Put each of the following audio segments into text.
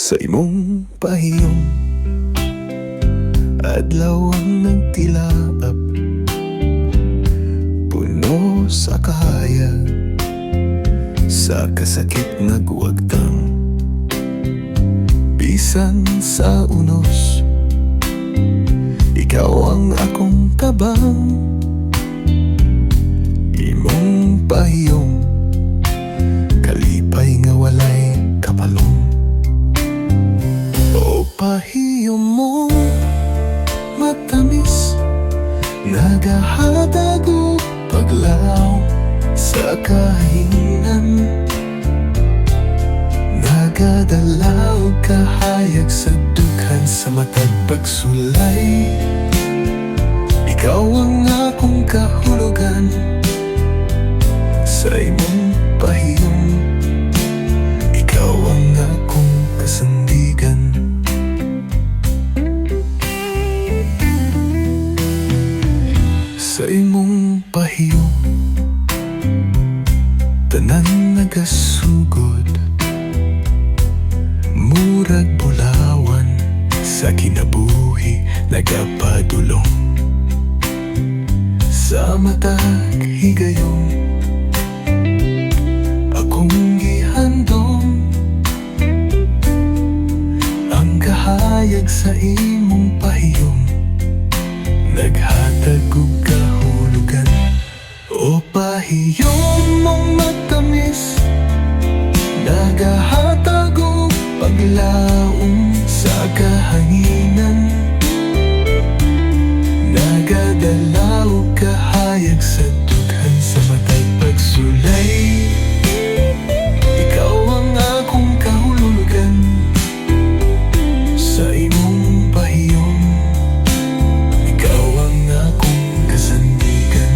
Sa imong pahiyong adlaw ang nagtilaap, puno sa kahaya, sa kasakit nagwagtang. Bisan sa unos, ikaw ang akong tabang. Imong pahiyong kalipay nga walay kapalong. O pahiyom mo matamis, nagahatag og paglaw sa kahinan, nagadala og kahayag sa dughan sa matag pagsulay. Ikaw ang akong kahulugan sa imong pahiyom, ikaw ang akong kasandigan. Sa imong pahiyom tanan nagasugod, murag bulawan sa kinabuhi nagapadulong. Sa matag higayong akong gihandom, ang kahayag sa imong pahiyom naghatag og kahulugan. O pahiyom mong matamis, nagahatag og paglaom sa kahanginan, nagadala og kahayag sa dughan sa matag pagsulay. Ikaw ang akong kahulugan sa imong pahiyom, ikaw ang akong kasandigan.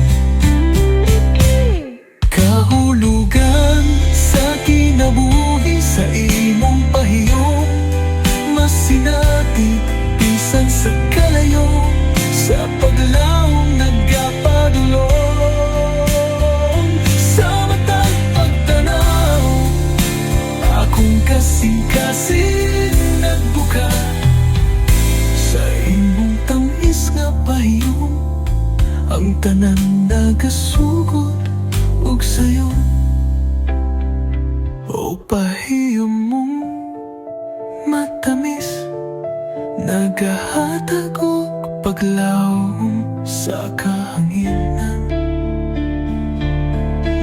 Kahulugan sa kinabuhi sa imong pahiyom, masinati bisan sa kalayo, sa paglaom nagapadulong. Sa matag pagtanaw, akong kasing-kasing nagbuka sa imong tamis nga pahiyom, ang tanan nagasugod og sayo. O pahiyom mong matamis, nagahatag og paglaom sa kahanginan,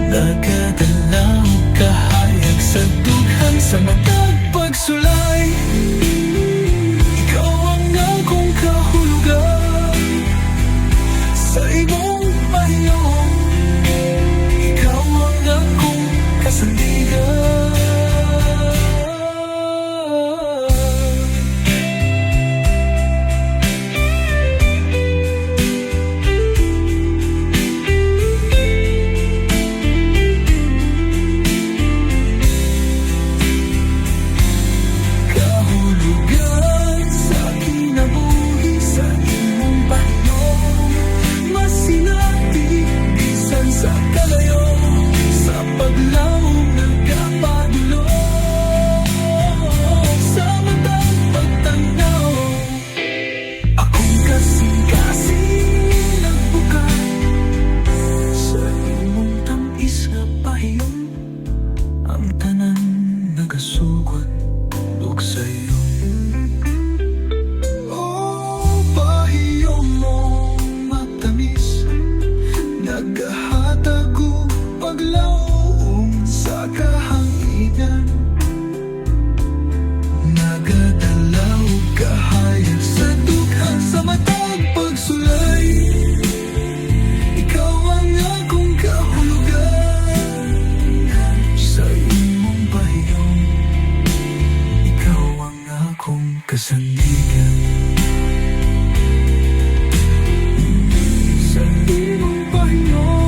nagadala og kahayag sa dughan sa matag pagsulay. Ikaw ang akong kahulugan sa imong pahiyom, ikaw ang akong kasandigan. Sa kalayo, sa paglaom nagapadulong. Sa matag pagtanaw, akong kasing-kasing nagbuka sa imong tamis nga pahiyom, ang tanan nagasugod og sayo. O pahiyom mong matamis, nagahatag og paglaom sa kahanginan, nagadala og kahayag sa dughan sa matag pagsulay. Ikaw ang akong kahulugan sa imong pahiyom, ikaw ang akong kasandigan. Sa imong pahiyom,